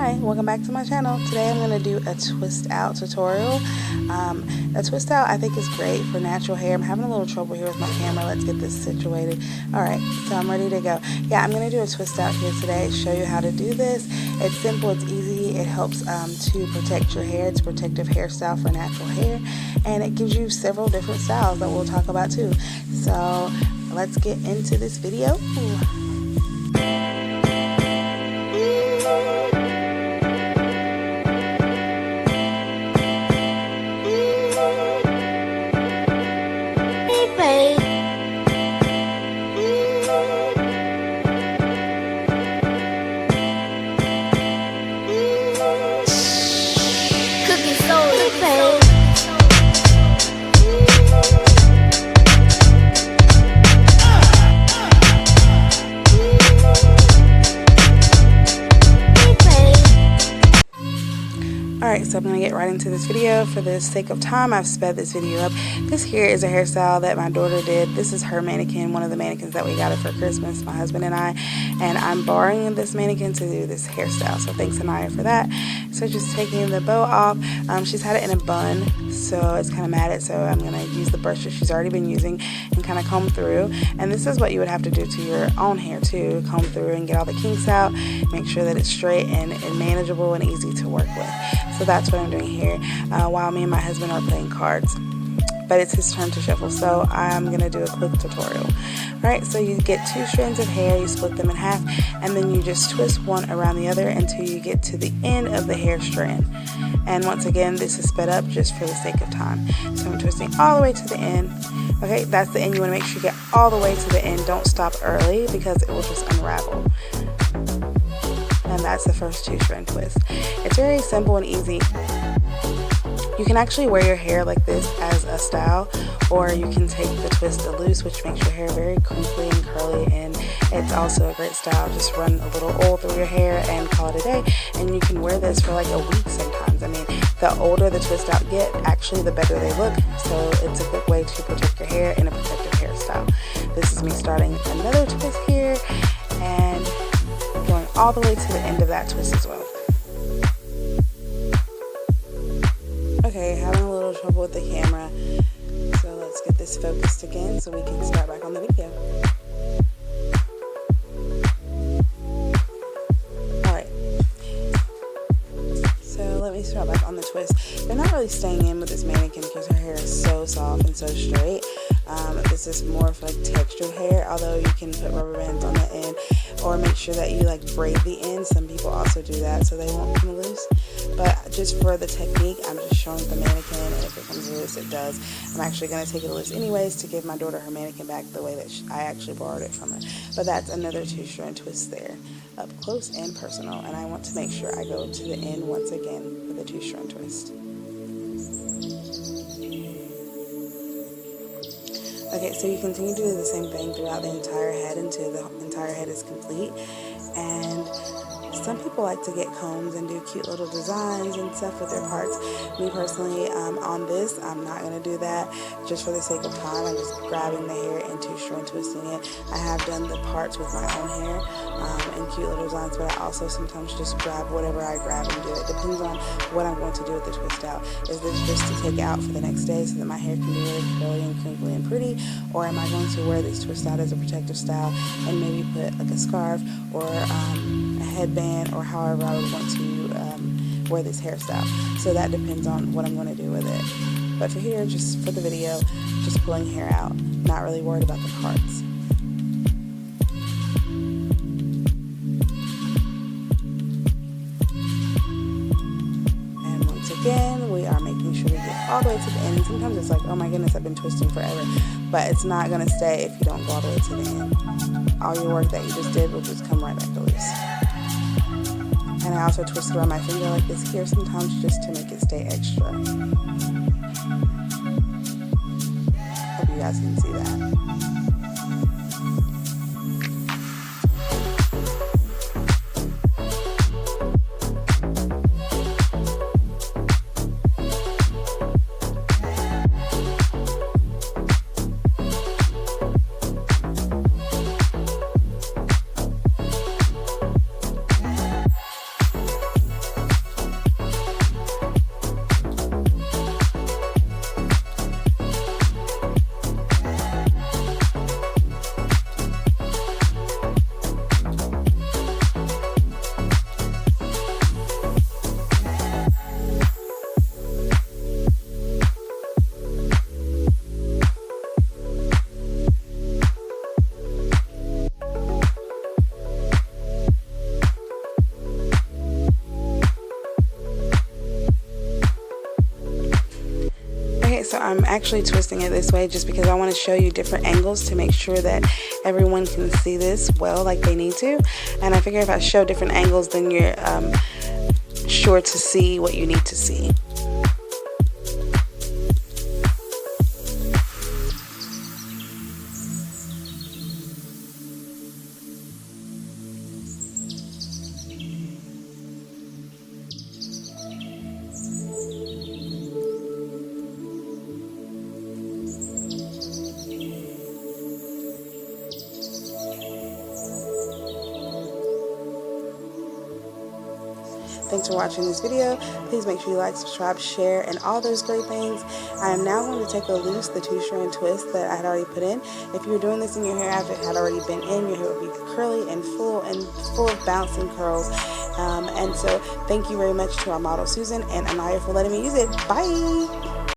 Hi, welcome back to my channel. Today I'm going to do a twist out tutorial. A twist out I think is great for natural hair. I'm having a little trouble here with my camera. Let's get this situated. Alright, so I'm ready to go. Yeah, I'm going to do a twist out here today, show you how to do this. It's simple, it's easy, it helps to protect your hair. It's a protective hairstyle for natural hair, and it gives you several different styles that we'll talk about too. So let's get into this video. Alright, so I'm going to get right into this video. For the sake of time, I've sped this video up. This here is a hairstyle that my daughter did. This is her mannequin, one of the mannequins that we got her for Christmas, my husband and I. And I'm borrowing this mannequin to do this hairstyle. So thanks, Anaya, for that. So just taking the bow off. She's had it in a bun, so it's kind of matted. So I'm going to use the brush that she's already been using and kind of comb through. And this is what you would have to do to your own hair too. Comb through and get all the kinks out. Make sure that it's straight and manageable and easy to work with. So that's what I'm doing here while me and my husband are playing cards. But it's his turn to shuffle, so I'm going to do a quick tutorial. Alright, so you get 2 strands of hair, you split them in half, and then you just twist one around the other until you get to the end of the hair strand. And once again, this is sped up just for the sake of time. So I'm twisting all the way to the end. Okay, that's the end. You want to make sure you get all the way to the end. Don't stop early because it will just unravel. And that's the first 2 strand twist. It's very simple and easy. You can actually wear your hair like this as a style, or you can take the twist loose, which makes your hair very crinkly and curly, and it's also a great style. Just run a little oil through your hair and call it a day, and you can wear this for like a week sometimes. I mean, the older the twist out get, actually the better they look, so it's a good way to protect your hair in a protective hairstyle. This is me starting another twist here and going all the way to the end of that twist as well. Okay, having a little trouble with the camera, so let's get this focused again so we can start back on the video. Alright, so let me start back on the twist. They're not really staying in with this mannequin because her hair is so soft and so straight. This is more of like textured hair, although you can put rubber bands on the end or make sure that you like braid the end. Some people also do that so they won't come loose. But just for the technique, I'm just showing the mannequin, and if it comes loose, it does. I'm actually going to take it loose anyways to give my daughter her mannequin back the way that I actually borrowed it from her. But that's another 2 strand twist there, up close and personal. And I want to make sure I go to the end once again with a 2 strand twist. Okay, so you continue to do the same thing throughout the entire head until the entire head is complete. And some people like to get combs and do cute little designs and stuff with their parts. Me personally, on this, I'm not going to do that just for the sake of time. I'm just grabbing the hair and 2 strand twisting it. I have done the parts with my own hair and cute little designs, but I also sometimes just grab whatever I grab and do it. Depends on what I'm going to do with the twist out. Is this just to take out for the next day so that my hair can be really curly and crinkly and pretty, or am I going to wear this twist out as a protective style and maybe put like a scarf or a headband, or however I would want to wear this hairstyle. So that depends on what I'm going to do with it. But for here, just for the video, just pulling hair out, not really worried about the parts. And once again, we are making sure we get all the way to the end. And sometimes it's like, oh my goodness, I've been twisting forever. But it's not going to stay if you don't go all the way to the end. All your work that you just did will just come right back to loose. And I also twist it around my finger like this here sometimes just to make it stay extra. Hope you guys can see that. so I'm actually twisting it this way just because I want to show you different angles to make sure that everyone can see this well like they need to. And I figure if I show different angles, then you're sure to see what you need to see. Thanks for watching this video. Please make sure you like, subscribe, share, and all those great things. I am now going to take a loose the 2-strand twist that I had already put in. If you were doing this in your hair after it had already been in, your hair would be curly and full of bouncing curls. And so thank you very much to our model Susan and Anaya for letting me use it. Bye!